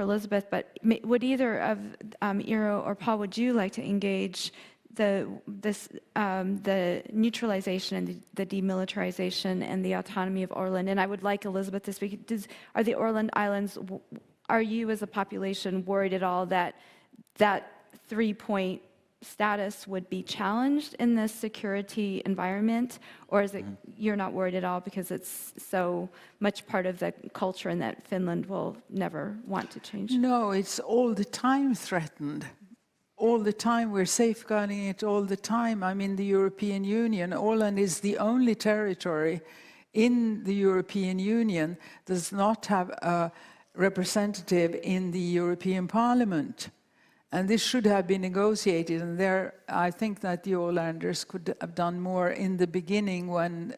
for Elizabeth, but would either of Eero or Paul, would you like to engage the neutralization and the demilitarization and the autonomy of Åland? And I would like Elizabeth to speak. Are the Åland Islands, are you as a population worried at all that that 3-point status would be challenged in this security environment, or is it you're not worried at all because it's so much part of the culture and that Finland will never want to change? No, it's all the time threatened. All the time, we're safeguarding it all the time. I mean, the European Union, Åland is the only territory in the European Union that does not have a representative in the European Parliament. And this should have been negotiated, and there I think that the Ålanders could have done more in the beginning when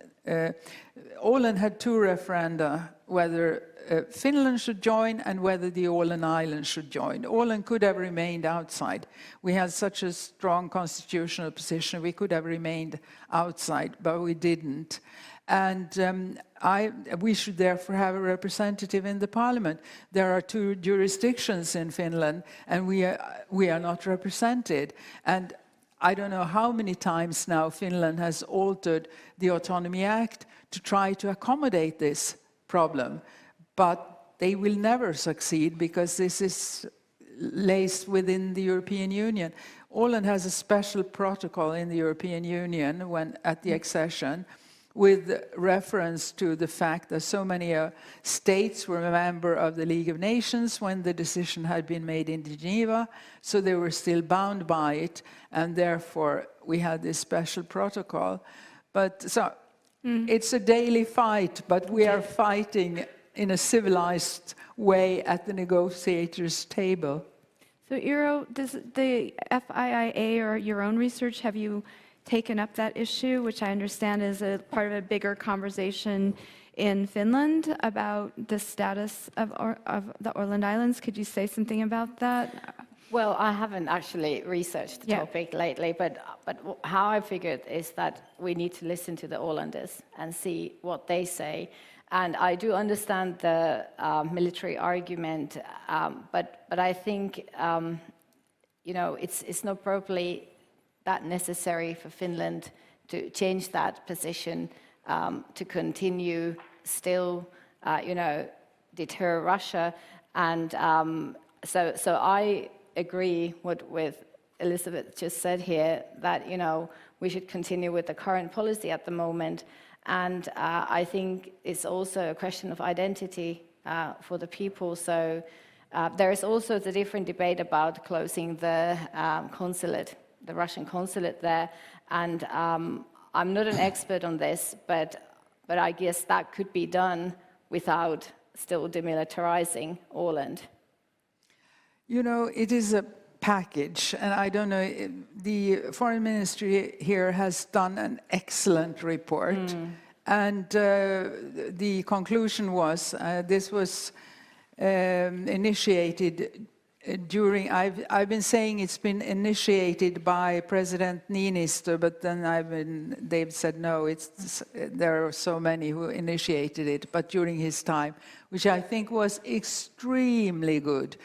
Åland had 2 referenda, whether Finland should join and whether the Åland Islands should join. Åland could have remained outside. We had such a strong constitutional position, we could have remained outside, but we didn't. And we should therefore have a representative in the parliament. There are 2 jurisdictions in Finland, and we are not represented. And I don't know how many times now Finland has altered the Autonomy Act to try to accommodate this problem. But they will never succeed because this is laced within the European Union. Åland has a special protocol in the European Union when at the accession, with reference to the fact that so many states were a member of the League of Nations when the decision had been made in Geneva, so they were still bound by it, and therefore we had this special protocol. But so it's a daily fight, but we are fighting in a civilized way at the negotiators' table. So, Eero, does the FIIA or your own research, have you taken up that issue, which I understand is a part of a bigger conversation in Finland about the status of the Åland Islands? Could you say something about that? Well, I haven't actually researched the topic lately, but how I figured is that we need to listen to the Ålanders and see what they say. And I do understand the military argument, but I think it's not probably that necessary for Finland to change that position to continue still, deter Russia. And so I agree with Elizabeth just said here that we should continue with the current policy at the moment. And I think it's also a question of identity for the people. So there is also the different debate about closing the consulate, the Russian consulate there. And I'm not an expert on this, but I guess that could be done without still demilitarizing Åland. It is a package, and I don't know, the foreign ministry here has done an excellent report. And the conclusion was, this was initiated during, I've been saying it's been initiated by President Niinistö, but then they've said no, there are so many who initiated it, but during his time, which I think was extremely good,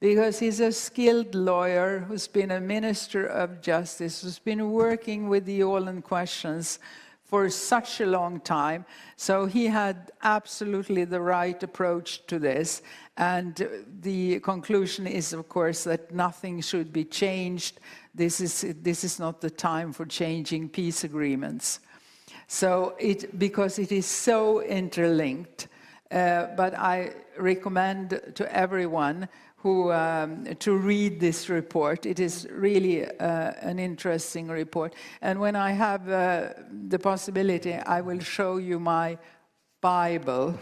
because he's a skilled lawyer who's been a minister of justice, who's been working with the Åland questions for such a long time. So he had absolutely the right approach to this. And the conclusion is, of course, that nothing should be changed. This is not the time for changing peace agreements. So because it is so interlinked. But I recommend to everyone to read this report. It is really an interesting report. And when I have the possibility, I will show you my Bible.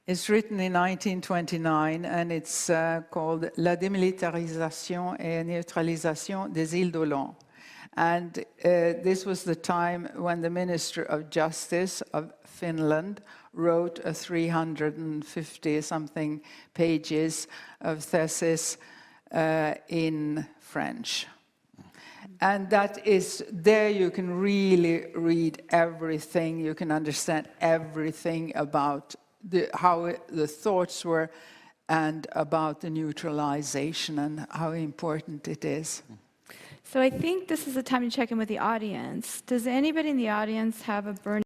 It's written in 1929, and it's called La démilitarisation et neutralisation des îles d'Åland. And this was the time when the Minister of Justice of Finland wrote a 350-something pages of thesis in French. And that is, there you can really read everything, you can understand everything about how the thoughts were and about the neutralization and how important it is. So I think this is the time to check in with the audience. Does anybody in the audience have a burning